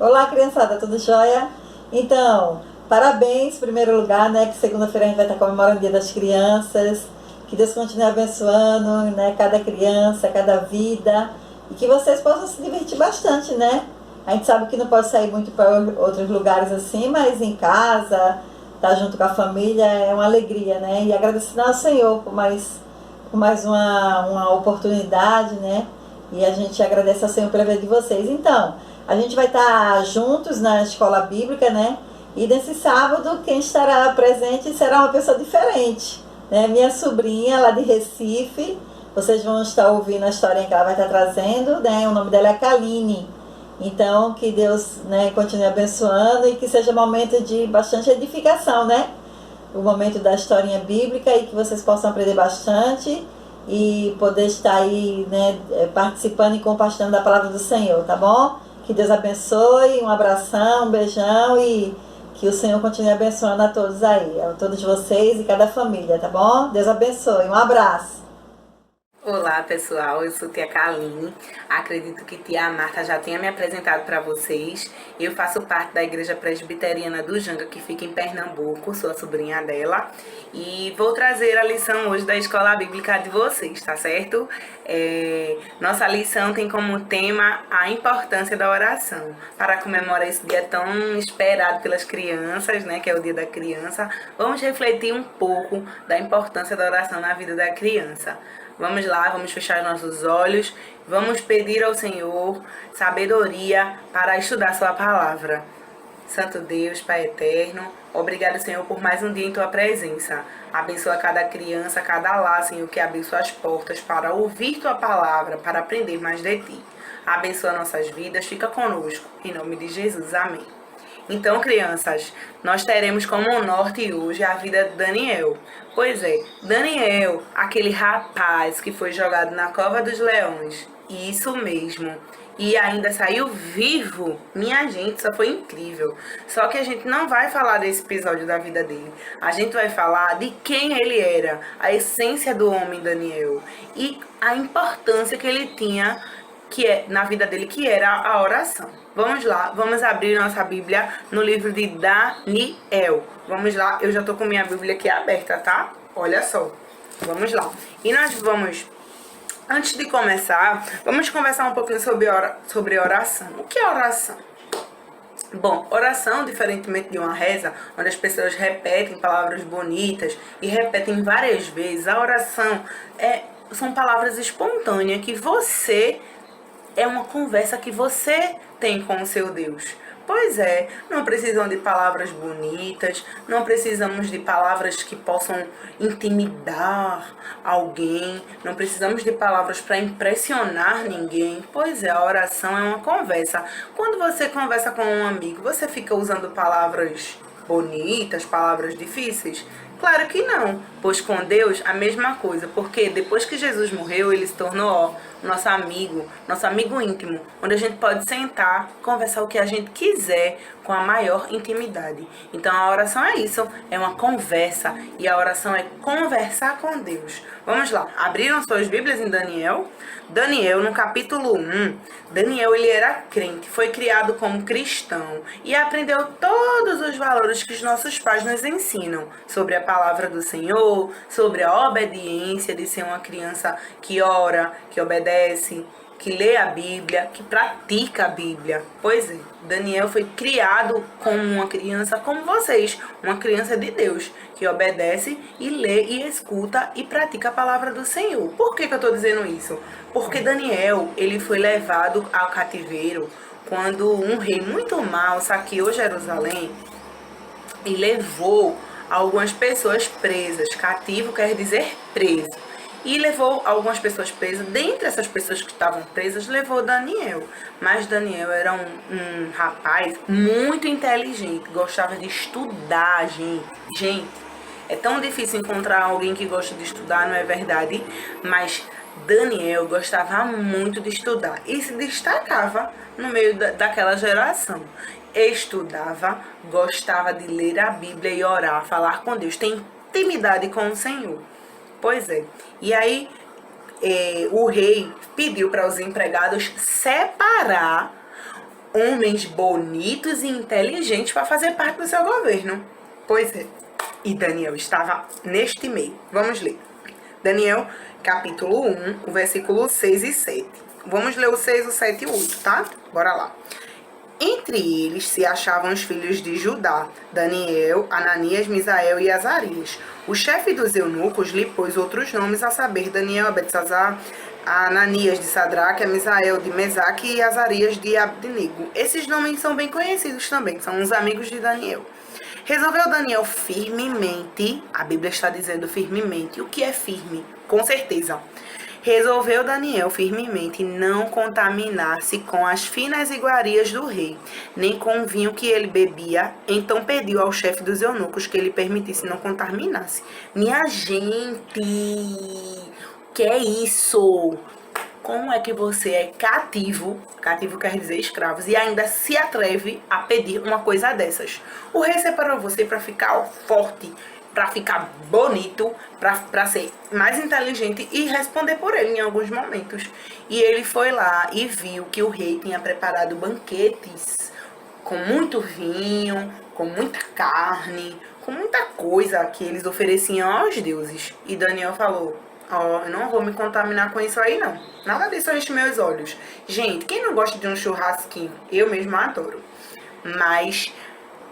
Olá, criançada, tudo jóia? Então, parabéns, em primeiro lugar, né? Que segunda-feira a gente vai estar comemorando o Dia das Crianças. Que Deus continue abençoando, né? Cada criança, cada vida. E que vocês possam se divertir bastante, né? A gente sabe que não pode sair muito para outros lugares assim, mas em casa, estar junto com a família é uma alegria, né? E agradecendo ao Senhor por mais uma oportunidade, né? E a gente agradece ao Senhor pela vida de vocês. Então, a gente vai estar juntos na escola bíblica, né? E nesse sábado, quem estará presente será uma pessoa diferente, né? Minha sobrinha, lá de Recife. Vocês vão estar ouvindo a historinha que ela vai estar trazendo, né? O nome dela é Kaline. Então, que Deus, né, continue abençoando e que seja um momento de bastante edificação, né? O momento da historinha bíblica e que vocês possam aprender bastante e poder estar aí, né, participando e compartilhando da palavra do Senhor, tá bom? Que Deus abençoe, um abração, um beijão e que o Senhor continue abençoando a todos aí, a todos vocês e cada família, tá bom? Deus abençoe, um abraço. Olá pessoal, eu sou Tia Kaline. Acredito que Tia Marta já tenha me apresentado para vocês. Eu faço parte da Igreja Presbiteriana do Janga, que fica em Pernambuco, sou a sobrinha dela. E vou trazer a lição hoje da Escola Bíblica de vocês, tá certo? Nossa lição tem como tema a importância da oração. Para comemorar esse dia tão esperado pelas crianças, né, que é o Dia da Criança, vamos refletir um pouco da importância da oração na vida da criança. Vamos lá, vamos fechar nossos olhos, vamos pedir ao Senhor sabedoria para estudar sua palavra. Santo Deus, Pai eterno, obrigado, Senhor, por mais um dia em tua presença. Abençoa cada criança, cada lar, Senhor, que abriu suas portas para ouvir tua palavra, para aprender mais de ti. Abençoa nossas vidas, fica conosco. Em nome de Jesus, amém. Então, crianças, nós teremos como norte hoje a vida de Daniel. Pois é, Daniel, aquele rapaz que foi jogado na cova dos leões. Isso mesmo. E ainda saiu vivo. Minha gente, isso foi incrível. Só que a gente não vai falar desse episódio da vida dele. A gente vai falar de quem ele era, a essência do homem Daniel e a importância que ele tinha na vida dele, que era a oração. Vamos lá, vamos abrir nossa Bíblia no livro de Daniel. Vamos lá, eu já tô com minha Bíblia aqui aberta, tá? Olha só, vamos lá. E nós vamos, antes de começar, vamos conversar um pouquinho sobre oração. O que é oração? Bom, oração, diferentemente de uma reza, onde as pessoas repetem palavras bonitas e repetem várias vezes, a oração são palavras espontâneas que é uma conversa que você tem com o seu Deus. Pois é, não precisam de palavras bonitas, não precisamos de palavras que possam intimidar alguém, não precisamos de palavras para impressionar ninguém. Pois é, a oração é uma conversa. Quando você conversa com um amigo, você fica usando palavras bonitas, palavras difíceis? Claro que não, pois com Deus a mesma coisa, porque depois que Jesus morreu, ele se tornou nosso amigo íntimo, onde a gente pode sentar, conversar o que a gente quiser com a maior intimidade. Então a oração é isso, é uma conversa, e a oração é conversar com Deus. Vamos lá, abriram suas Bíblias em Daniel? Daniel, no capítulo 1, Daniel ele era crente, foi criado como cristão e aprendeu todos os valores que os nossos pais nos ensinam sobre a palavra do Senhor, sobre a obediência de ser uma criança que ora, que obedece, que lê a Bíblia, que pratica a Bíblia. Pois é, Daniel foi criado como uma criança como vocês, uma criança de Deus, que obedece e lê e escuta e pratica a palavra do Senhor. Por que eu estou dizendo isso? Porque Daniel, ele foi levado ao cativeiro quando um rei muito mau saqueou Jerusalém e levou algumas pessoas presas. Cativo quer dizer preso. E levou algumas pessoas presas. Dentre essas pessoas que estavam presas, levou Daniel. Mas Daniel era um rapaz muito inteligente, gostava de estudar, gente. É tão difícil encontrar alguém que gosta de estudar, não é verdade? Mas Daniel gostava muito de estudar e se destacava no meio daquela geração. Estudava, gostava de ler a Bíblia e orar, falar com Deus, tem intimidade com o Senhor. Pois é. E aí o rei pediu para os empregados separar homens bonitos e inteligentes para fazer parte do seu governo. Pois é. E Daniel estava neste meio. Vamos ler. Daniel, capítulo 1, o versículo 6 e 7. Vamos ler o 6, o 7 e o 8, tá? Bora lá. Entre eles se achavam os filhos de Judá, Daniel, Ananias, Misael e Azarias. O chefe dos eunucos lhe pôs outros nomes, a saber, Daniel, a Belsazar, a Ananias de Sadraque, a Misael de Mesaque e Azarias de Abednego. Esses nomes são bem conhecidos também, são os amigos de Daniel. Resolveu Daniel firmemente, a Bíblia está dizendo firmemente, o que é firme? Com certeza. Resolveu Daniel firmemente não contaminar-se com as finas iguarias do rei, nem com o vinho que ele bebia. Então pediu ao chefe dos eunucos que ele permitisse não contaminar-se. Minha gente, que é isso? Como é que você é cativo, cativo quer dizer escravos, e ainda se atreve a pedir uma coisa dessas? O rei separou você para ficar forte, para ficar bonito, para ser mais inteligente e responder por ele em alguns momentos. E ele foi lá e viu que o rei tinha preparado banquetes com muito vinho, com muita carne, com muita coisa que eles ofereciam aos deuses. E Daniel falou: eu não vou me contaminar com isso aí, não. Nada disso enche meus olhos. Gente, quem não gosta de um churrasquinho? Eu mesma adoro. Mas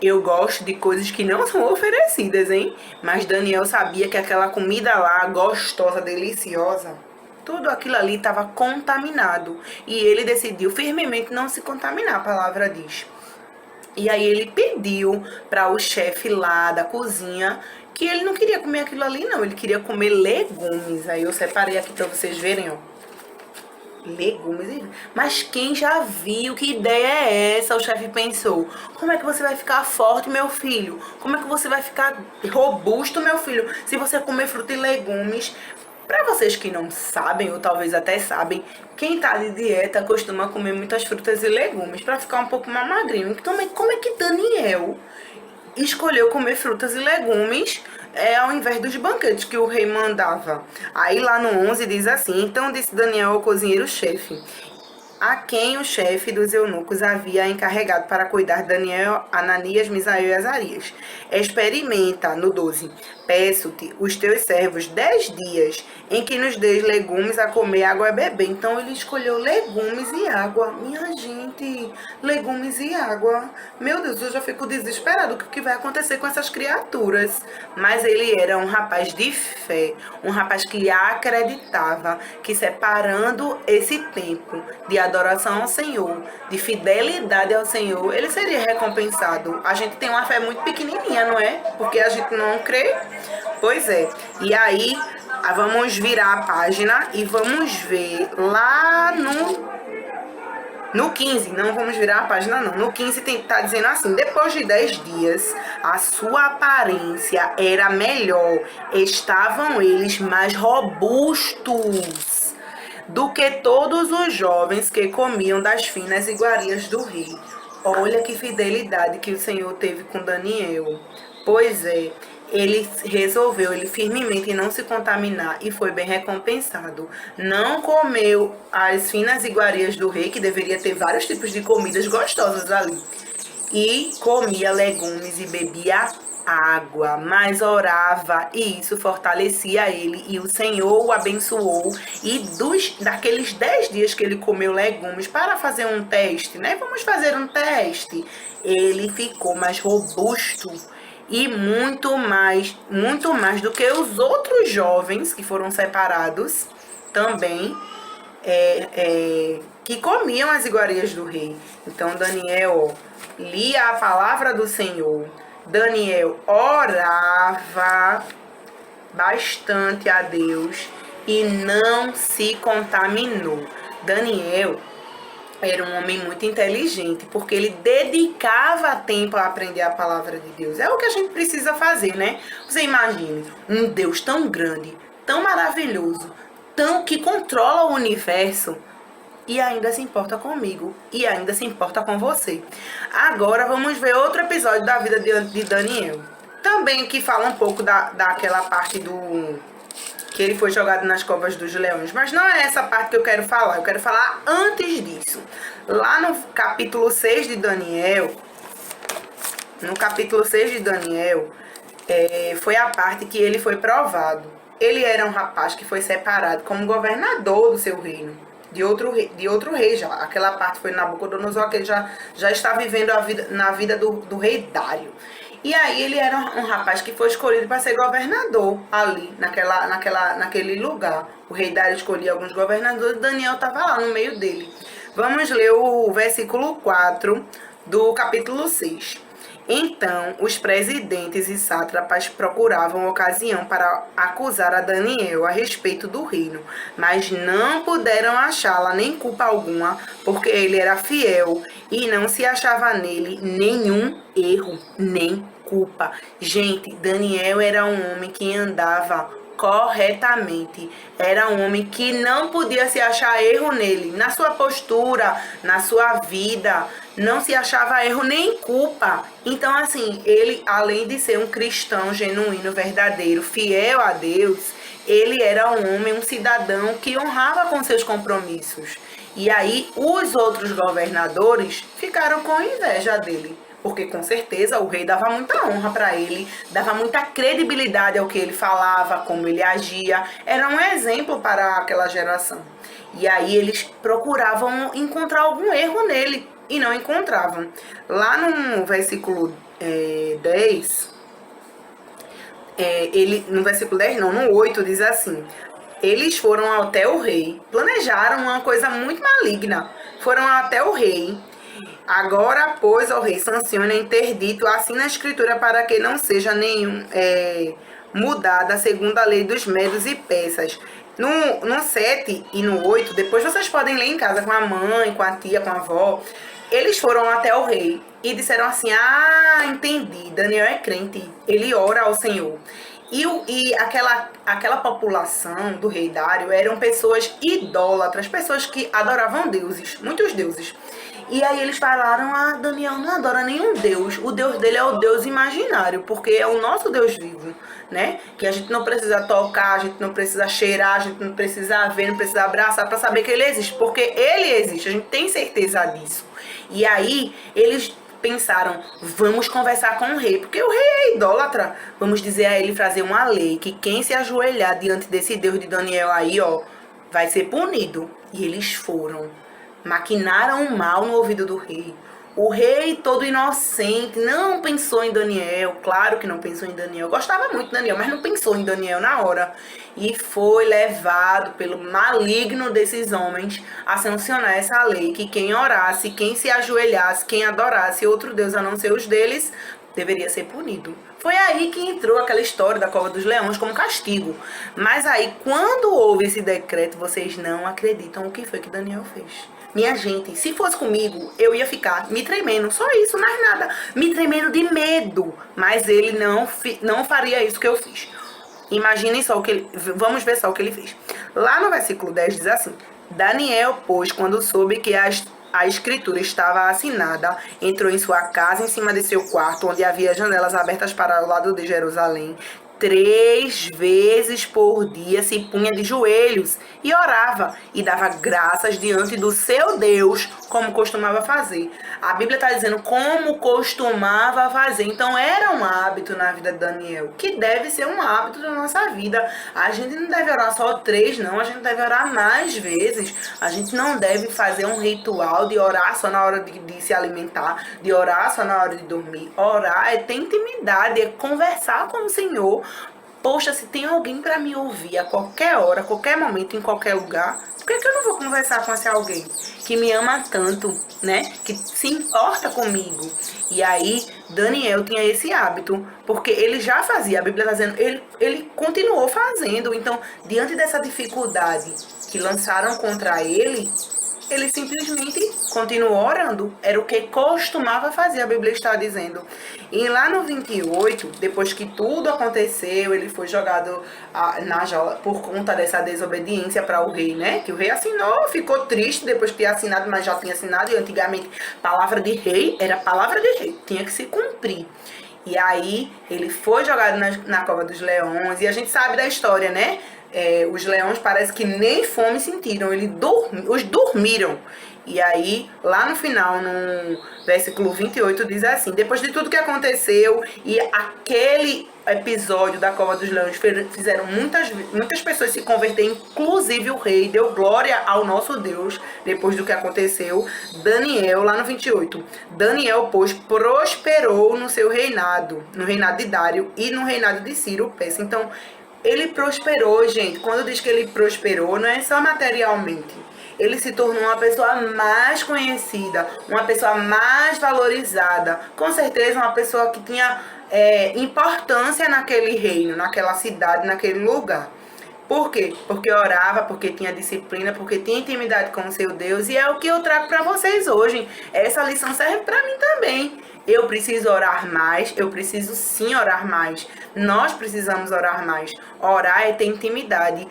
eu gosto de coisas que não são oferecidas, hein? Mas Daniel sabia que aquela comida lá, gostosa, deliciosa, tudo aquilo ali estava contaminado. E ele decidiu firmemente não se contaminar, a palavra diz. E aí ele pediu para o chefe lá da cozinha que ele não queria comer aquilo ali, não. Ele queria comer legumes. Aí eu separei aqui para vocês verem, ó. Legumes. Mas quem já viu? Que ideia é essa? O chefe pensou: como é que você vai ficar forte, meu filho? Como é que você vai ficar robusto, meu filho, se você comer fruta e legumes? Para vocês que não sabem, ou talvez até sabem, quem tá de dieta costuma comer muitas frutas e legumes para ficar um pouco mais magrinho. Então, como é que Daniel escolheu comer frutas e legumes ao invés dos banquetes que o rei mandava? Aí lá no 11 diz assim: então disse Daniel ao cozinheiro-chefe, a quem o chefe dos eunucos havia encarregado para cuidar de Daniel, Ananias, Misael e Azarias: experimenta, no 12, peço-te os teus servos 10 dias em que nos dês legumes a comer, água a beber. Então ele escolheu legumes e água. Minha gente, legumes e água. Meu Deus, eu já fico desesperado com o que vai acontecer com essas criaturas. Mas ele era um rapaz de fé, um rapaz que acreditava que separando esse tempo de adoração ao Senhor, de fidelidade ao Senhor, ele seria recompensado. A gente tem uma fé muito pequenininha, não é? Porque a gente não crê. Pois é. E aí, vamos virar a página e vamos ver lá no 15, não vamos virar a página não. No 15 tá dizendo assim: depois de 10 dias, a sua aparência era melhor. Estavam eles mais robustos do que todos os jovens que comiam das finas iguarias do rei. Olha que fidelidade que o Senhor teve com Daniel. Pois é. Ele resolveu, ele firmemente não se contaminar e foi bem recompensado. Não comeu as finas iguarias do rei, que deveria ter vários tipos de comidas gostosas ali. E comia legumes e bebia água, mas orava, e isso fortalecia ele. E o Senhor o abençoou. E daqueles 10 dias que ele comeu legumes, para fazer um teste, né? Vamos fazer um teste. Ele ficou mais robusto. E muito mais do que os outros jovens que foram separados também, que comiam as iguarias do rei. Então Daniel lia a palavra do Senhor. Daniel orava bastante a Deus e não se contaminou. Daniel era um homem muito inteligente, porque ele dedicava tempo a aprender a palavra de Deus. É o que a gente precisa fazer, né? Você imagine um Deus tão grande, tão maravilhoso, que controla o universo e ainda se importa comigo, e ainda se importa com você. Agora vamos ver outro episódio da vida de Daniel. Também que fala um pouco daquela parte que ele foi jogado nas covas dos leões. Mas não é essa parte que eu quero falar. Eu quero falar antes disso. Lá no capítulo 6 de Daniel, foi a parte que ele foi provado. Ele era um rapaz que foi separado como governador do seu reino, de outro rei já. Aquela parte foi Nabucodonosor, que ele já está vivendo na vida do rei Dário. E aí ele era um rapaz que foi escolhido para ser governador ali, naquele lugar. O rei Dário escolhia alguns governadores e Daniel estava lá no meio dele. Vamos ler o versículo 4 do capítulo 6. Então, os presidentes e sátrapas procuravam ocasião para acusar a Daniel a respeito do reino, mas não puderam achá-la nem culpa alguma, porque ele era fiel e não se achava nele nenhum erro, nem culpa. Gente, Daniel era um homem que andava corretamente. Era um homem que não podia se achar erro nele, na sua postura, na sua vida, não se achava erro nem culpa. Então, assim, ele, além de ser um cristão genuíno, verdadeiro, fiel a Deus, ele era um homem, um cidadão que honrava com seus compromissos. E aí, os outros governadores ficaram com inveja dele. Porque com certeza o rei dava muita honra para ele, dava muita credibilidade ao que ele falava, como ele agia. Era um exemplo para aquela geração. E aí eles procuravam encontrar algum erro nele e não encontravam. Lá no versículo 10, no versículo 10 não, no 8 diz assim: eles foram até o rei, planejaram uma coisa muito maligna, foram até o rei. Agora, pois, ó rei, sanciona interdito assim na escritura para que não seja mudada segundo a lei dos medos e persas. No 7 e no 8, depois vocês podem ler em casa com a mãe, com a tia, com a avó. Eles foram até o rei e disseram assim: ah, entendi, Daniel é crente, ele ora ao Senhor. E aquela população do rei Dário eram pessoas idólatras, pessoas que adoravam deuses, muitos deuses. E aí eles falaram: ah, Daniel não adora nenhum deus, o deus dele é o Deus imaginário, porque é o nosso Deus vivo, né? Que a gente não precisa tocar, a gente não precisa cheirar, a gente não precisa ver, não precisa abraçar para saber que ele existe, porque ele existe, a gente tem certeza disso. E aí eles pensaram: vamos conversar com o rei, porque o rei é idólatra, vamos dizer a ele fazer uma lei, que quem se ajoelhar diante desse Deus de Daniel aí, ó, vai ser punido. E eles foram. Maquinaram o mal no ouvido do rei. O rei, todo inocente, não pensou em Daniel. Claro que não pensou em Daniel. Gostava muito de Daniel, mas não pensou em Daniel na hora. E foi levado pelo maligno desses homens a sancionar essa lei, que quem orasse, quem se ajoelhasse, quem adorasse outro Deus a não ser os deles, deveria ser punido. Foi aí que entrou aquela história da Cova dos Leões como castigo. Mas aí, quando houve esse decreto, vocês não acreditam o que foi que Daniel fez. Minha gente, se fosse comigo, eu ia ficar me tremendo, só isso, mais nada. Me tremendo de medo. Mas ele não faria isso que eu fiz. Imaginem só vamos ver só o que ele fez. Lá no versículo 10 diz assim: Daniel, pois, quando soube que a escritura estava assinada, entrou em sua casa, em cima de seu quarto, onde havia janelas abertas para o lado de Jerusalém. 3 vezes por dia se punha de joelhos e orava e dava graças diante do seu Deus, como costumava fazer. A Bíblia está dizendo como costumava fazer. Então era um hábito na vida de Daniel, que deve ser um hábito da nossa vida. A gente não deve orar só 3, não. A gente deve orar mais vezes. A gente não deve fazer um ritual de orar só na hora de se alimentar, de orar só na hora de dormir. Orar é ter intimidade, é conversar com o Senhor. Poxa, se tem alguém para me ouvir a qualquer hora, a qualquer momento, em qualquer lugar, por que eu não vou conversar com esse alguém que me ama tanto, né? Que se importa comigo. E aí, Daniel tinha esse hábito, porque ele já fazia, a Bíblia está dizendo, ele continuou fazendo. Então, diante dessa dificuldade que lançaram contra ele simplesmente continuou orando. Era o que costumava fazer, a Bíblia está dizendo. E lá no 28, depois que tudo aconteceu, ele foi jogado na jaula por conta dessa desobediência para o rei, né? Que o rei assinou, ficou triste depois de ter assinado, mas já tinha assinado. E antigamente, palavra de rei era palavra de rei, tinha que se cumprir. E aí, ele foi jogado na cova dos leões. E a gente sabe da história, né? os leões parece que nem fome sentiram, os dormiram. E aí, lá no final, no versículo 28, diz assim: depois de tudo que aconteceu e aquele episódio da Cova dos Leões fizeram muitas pessoas se converter, inclusive o rei deu glória ao nosso Deus depois do que aconteceu. Daniel, lá no 28, Daniel, pois, prosperou no seu reinado, no reinado de Dário e no reinado de Ciro, o Persa. Então, ele prosperou, gente. Quando diz que ele prosperou, não é só materialmente. Ele se tornou uma pessoa mais conhecida, uma pessoa mais valorizada. Com certeza, uma pessoa que tinha importância naquele reino, naquela cidade, naquele lugar. Por quê? Porque orava, porque tinha disciplina, porque tinha intimidade com o seu Deus. E é o que eu trago para vocês hoje. Essa lição serve para mim também. Eu preciso orar mais, eu preciso sim orar mais. Nós precisamos orar mais. Orar é ter intimidade.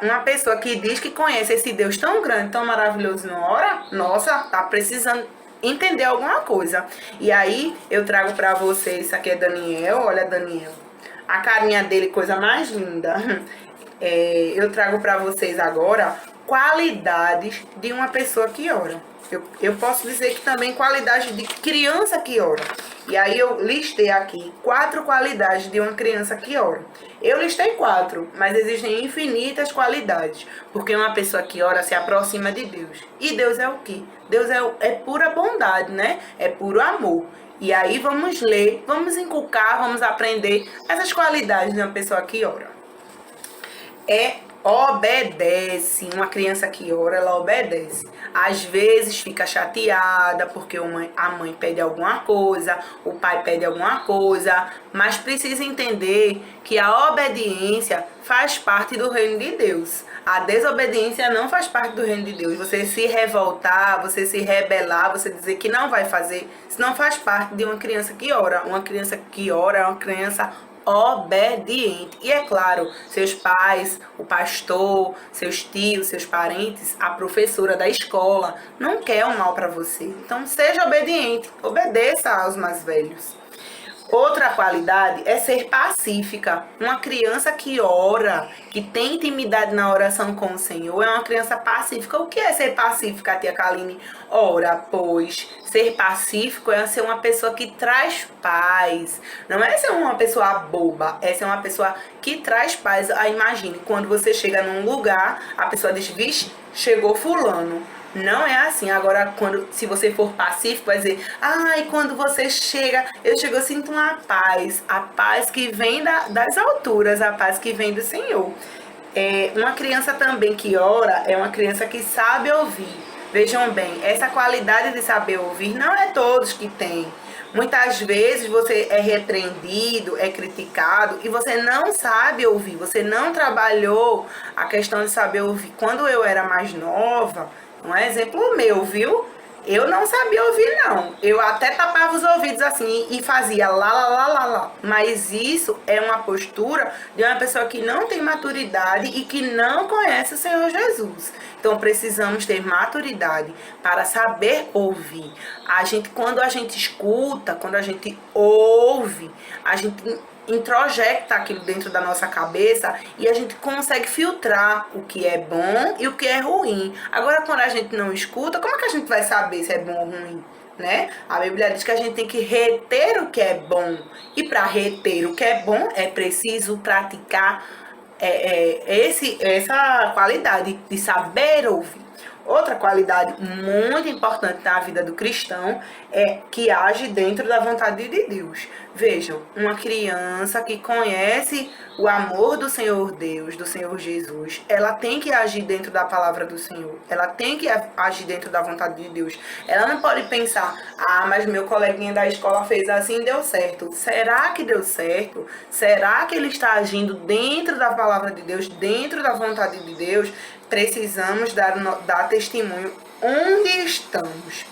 Uma pessoa que diz que conhece esse Deus tão grande, tão maravilhoso, não ora? Nossa, tá precisando entender alguma coisa. E aí eu trago para vocês, isso aqui é Daniel, olha Daniel. A carinha dele, coisa mais linda. Eu trago para vocês agora qualidades de uma pessoa que ora. Eu posso dizer que também qualidades de criança que ora. E aí eu listei aqui 4 qualidades de uma criança que ora. Eu listei 4, mas existem infinitas qualidades. Porque uma pessoa que ora se aproxima de Deus. E Deus é o quê? Deus é pura bondade, né? É puro amor. E aí vamos ler, vamos inculcar, vamos aprender essas qualidades de uma pessoa que ora. Obedece. Uma criança que ora, ela obedece. Às vezes fica chateada porque a mãe pede alguma coisa, o pai pede alguma coisa, mas precisa entender que a obediência faz parte do reino de Deus. A desobediência não faz parte do reino de Deus. Você se revoltar, você se rebelar, você dizer que não vai fazer, isso não faz parte de uma criança que ora. Uma criança que ora é uma criança obediente. E é claro, seus pais, o pastor, seus tios, seus parentes, a professora da escola não quer o mal para você. Então seja obediente, obedeça aos mais velhos. Outra qualidade é ser pacífica. Uma criança que ora, que tem intimidade na oração com o Senhor, é uma criança pacífica. O que é ser pacífica, tia Kaline? Ora, pois, ser pacífico é ser uma pessoa que traz paz. Não é ser uma pessoa boba, é ser uma pessoa que traz paz. Imagine, quando você chega num lugar, a pessoa diz, vixe, chegou fulano. Não é assim. Agora, se você for pacífico, vai dizer, quando você chega, eu sinto uma paz. A paz que vem das alturas, a paz que vem do Senhor. Uma criança também que ora é uma criança que sabe ouvir. Vejam bem, essa qualidade de saber ouvir não é todos que têm. Muitas vezes você é repreendido, é criticado e você não sabe ouvir, você não trabalhou a questão de saber ouvir. Quando eu era mais nova, um exemplo meu, viu? Eu não sabia ouvir, não. Eu até tapava os ouvidos assim e fazia lá, lá, lá, lá, lá. Mas isso é uma postura de uma pessoa que não tem maturidade e que não conhece o Senhor Jesus. Então, precisamos ter maturidade para saber ouvir. Quando a gente escuta, quando a gente ouve, a gente introjeta aquilo dentro da nossa cabeça e a gente consegue filtrar o que é bom e o que é ruim. Agora, quando a gente não escuta, como é que a gente vai saber se é bom ou ruim? Né? A Bíblia diz que a gente tem que reter o que é bom. E para reter o que é bom, é preciso praticar essa qualidade de saber ouvir. Outra qualidade muito importante na vida do cristão é que age dentro da vontade de Deus. Vejam, uma criança que conhece o amor do Senhor Deus, do Senhor Jesus, ela tem que agir dentro da palavra do Senhor. Ela tem que agir dentro da vontade de Deus. Ela não pode pensar, mas meu coleguinha da escola fez assim e deu certo. Será que deu certo? Será que ele está agindo dentro da palavra de Deus, dentro da vontade de Deus? Precisamos dar testemunho onde estamos.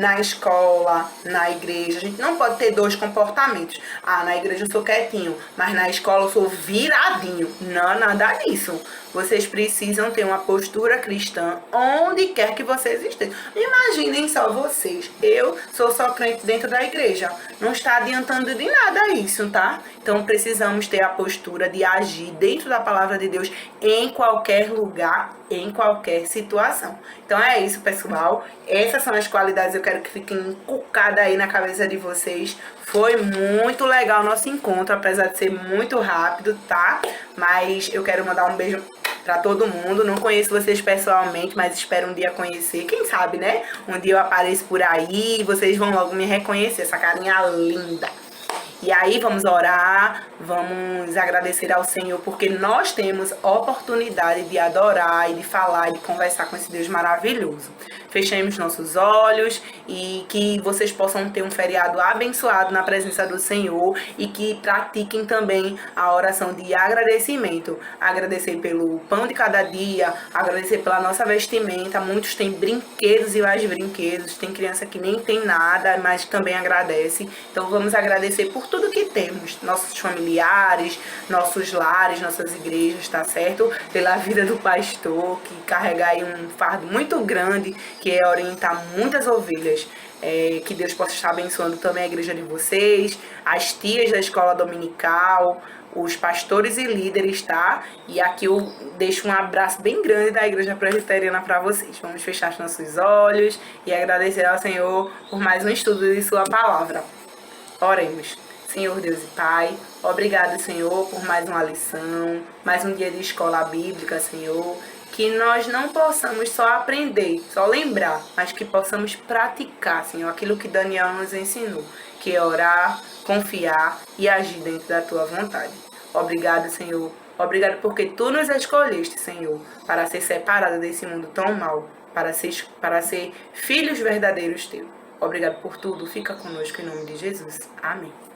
na escola, na igreja. A gente não pode ter dois comportamentos. Ah, na igreja eu sou quietinho, mas na escola eu sou viradinho. Não, nada disso. Vocês precisam ter uma postura cristã onde quer que vocês estejam. Imaginem só vocês. Eu sou só crente dentro da igreja. Não está adiantando de nada isso, tá? Então precisamos ter a postura de agir dentro da palavra de Deus em qualquer lugar, em qualquer situação. Então é isso, pessoal. Essas são as qualidades que eu quero que fiquem inculcadas aí na cabeça de vocês. Foi muito legal o nosso encontro, apesar de ser muito rápido, tá? Mas eu quero mandar um beijo pra todo mundo. Não conheço vocês pessoalmente, mas espero um dia conhecer. Quem sabe, né? Um dia eu apareço por aí e vocês vão logo me reconhecer. Essa carinha linda. E aí vamos orar, vamos agradecer ao Senhor, porque nós temos oportunidade de adorar e de falar e de conversar com esse Deus maravilhoso. Fechemos nossos olhos e que vocês possam ter um feriado abençoado na presença do Senhor e que pratiquem também a oração de agradecimento. Agradecer pelo pão de cada dia, agradecer pela nossa vestimenta. Muitos têm brinquedos e mais brinquedos, tem criança que nem tem nada, mas também agradece. Então vamos agradecer por tudo que temos, nossos familiares, nossos lares, nossas igrejas, tá certo? Pela vida do pastor, que carrega aí um fardo muito grande, que é orientar muitas ovelhas. Que Deus possa estar abençoando também a igreja de vocês, as tias da escola dominical, os pastores e líderes, tá? E aqui eu deixo um abraço bem grande da Igreja Presbiteriana para vocês. Vamos fechar os nossos olhos e agradecer ao Senhor por mais um estudo de sua palavra. Oremos. Senhor Deus e Pai, obrigado, Senhor, por mais uma lição, mais um dia de escola bíblica, Senhor. Que nós não possamos só aprender, só lembrar, mas que possamos praticar, Senhor, aquilo que Daniel nos ensinou, que é orar, confiar e agir dentro da Tua vontade. Obrigado, Senhor. Obrigado porque Tu nos escolheste, Senhor, para ser separado desse mundo tão mau, para ser filhos verdadeiros Teus. Obrigado por tudo. Fica conosco em nome de Jesus. Amém.